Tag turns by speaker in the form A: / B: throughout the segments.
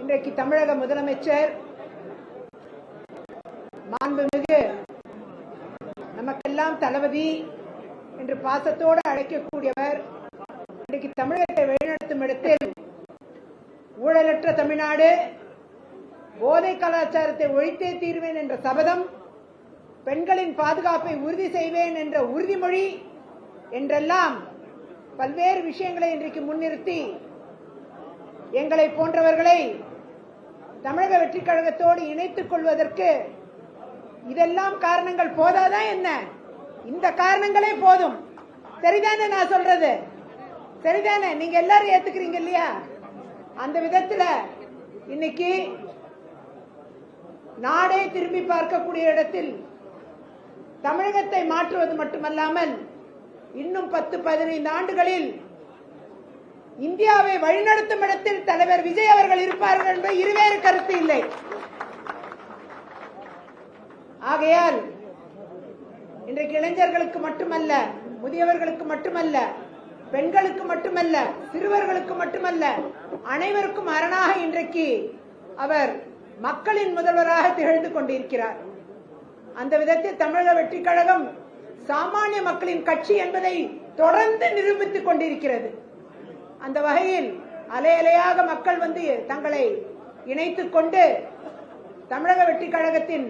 A: இன்றைக்கு தமிழக முதலமைச்சர் மாண்புமிகு நமக்கெல்லாம் தளபதி என்று பாசத்தோடு அழைக்கக்கூடியவர் இன்றைக்கு தமிழகத்தை வழிநடத்தும் இடத்தில் ஊழலற்ற தமிழ்நாடு, போதை கலாச்சாரத்தை ஒழித்தே தீர்வேன் என்ற சபதம், பெண்களின் பாதுகாப்பை உறுதி செய்வேன் என்ற உறுதிமொழி என்றெல்லாம் பல்வேறு விஷயங்களை இன்றைக்கு முன்னிறுத்தி எங்களை போன்றவர்களை தமிழக வெற்றி கழகத்தோடு இணைத்துக் கொள்வதற்கு இதெல்லாம் காரணங்கள் போதாதா என்ன? இந்த காரணங்களே போதும். சரிதானே நான் சொல்றது? சரிதானே? நீங்க எல்லாரும் ஏத்துக்கிறீங்க இல்லையா? அந்த விதத்துல இன்னைக்கு நாடே திரும்பி பார்க்கக்கூடிய இடத்தில் தமிழகத்தை மாற்றுவது மட்டுமல்லாமல் இன்னும் 10-15 ஆண்டுகளில் இந்தியாவை வழிநடத்தும் இடத்தில் தலைவர் விஜய் அவர்கள் இருப்பார்கள் என்பது இருவேறு கருத்து இல்லை. ஆகையால் இன்றைக்கு இளைஞர்களுக்கு மட்டுமல்ல, முதியவர்களுக்கு மட்டுமல்ல, பெண்களுக்கு மட்டுமல்ல, சிறுவர்களுக்கு மட்டுமல்ல, அனைவருக்கும் அரணாக இன்றைக்கு அவர் மக்களின் முதல்வராக திகழ்ந்து கொண்டிருக்கிறார். அந்த விதத்தில் தமிழக வெற்றி கழகம் சாமானிய மக்களின் கட்சி என்பதை தொடர்ந்து நிரூபித்துக் கொண்டிருக்கிறது. அந்த வகையில் அலை அலையாக மக்கள் வந்து தங்களை இணைத்துக் கொண்டு தமிழக வெற்றி கழகத்தின்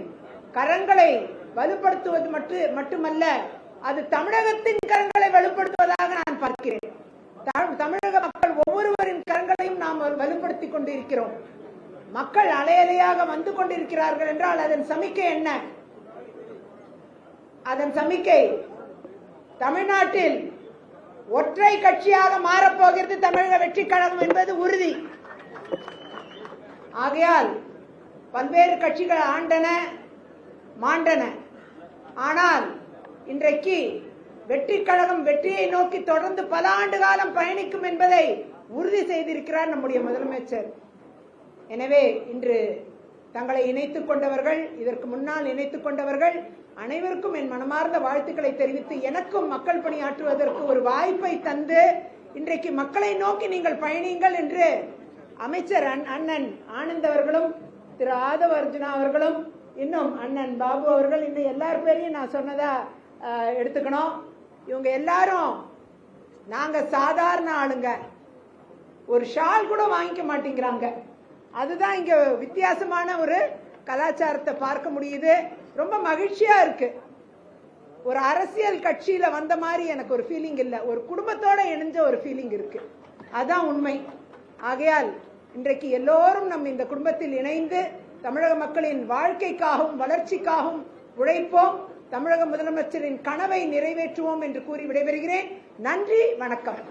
A: கரங்களை வலுப்படுத்துவது மட்டுமல்ல, அது தமிழகத்தின் கரங்களை வலுப்படுத்துவதாக நான் பார்க்கிறேன். தமிழக மக்கள் ஒவ்வொருவரின் கரங்களையும் நாம் வலுப்படுத்திக் கொண்டிருக்கிறோம். மக்கள் அலை அலையாக வந்து கொண்டிருக்கிறார்கள் என்றால் அதன் சமிக்கை என்ன? அதன் சமிக்கை தமிழ்நாட்டில் ஒற்றை கட்சியாக மாறப்போகிறது தமிழக வெற்றி கழகம் என்பது உறுதி. ஆகையால் பல்வேறு கட்சிகள் ஆண்டன மாண்டன. ஆனால் இன்றைக்கு வெற்றி கழகம் வெற்றியை நோக்கி தொடர்ந்து பல ஆண்டு காலம் பயணிக்கும் என்பதை உறுதி செய்திருக்கிறார் நம்முடைய முதலமைச்சர். எனவே இன்று தங்களை இணைத்துக் கொண்டவர்கள், இதற்கு முன்னால் இணைத்துக் கொண்டவர்கள் அனைவருக்கும் என் மனமார்ந்த வாழ்த்துக்களை தெரிவித்து, எனக்கும் மக்கள் பணியாற்றுவதற்கு ஒரு வாய்ப்பை தந்து இன்றைக்கு மக்களை நோக்கி நீங்கள் பயணியுங்கள் என்று அமைச்சர் அண்ணன் ஆனந்த் அவர்களும், திரு ஆதவ அர்ஜுனா அவர்களும், இன்னும் அண்ணன் பாபு அவர்கள், இன்னும் எல்லார் பேரையும் நான் சொன்னதா எடுத்துக்கணும். இவங்க எல்லாரும் நாங்க சாதாரண ஆளுங்க, ஒரு ஷால் கூட வாங்கிக்க மாட்டேங்கிறாங்க. அதுதான் இங்க வித்தியாசமான ஒரு கலாச்சாரத்தை பார்க்க முடியுது. ரொம்ப மகிழ்ச்சியா இருக்கு. ஒரு அரசியல் கட்சியில வந்த மாதிரி எனக்கு ஒரு ஃபீலிங் இல்ல, ஒரு குடும்பத்தோட இணைஞ்ச ஒரு ஃபீலிங் இருக்கு. அதான் உண்மை. ஆகையால் இன்றைக்கு எல்லோரும் நம் இந்த குடும்பத்தில் இணைந்து தமிழக மக்களின் வாழ்க்கைக்காகவும் வளர்ச்சிக்காகவும் உழைப்போம், தமிழக முதலமைச்சரின் கனவை நிறைவேற்றுவோம் என்று கூறி விடைபெறுகிறேன். நன்றி, வணக்கம்.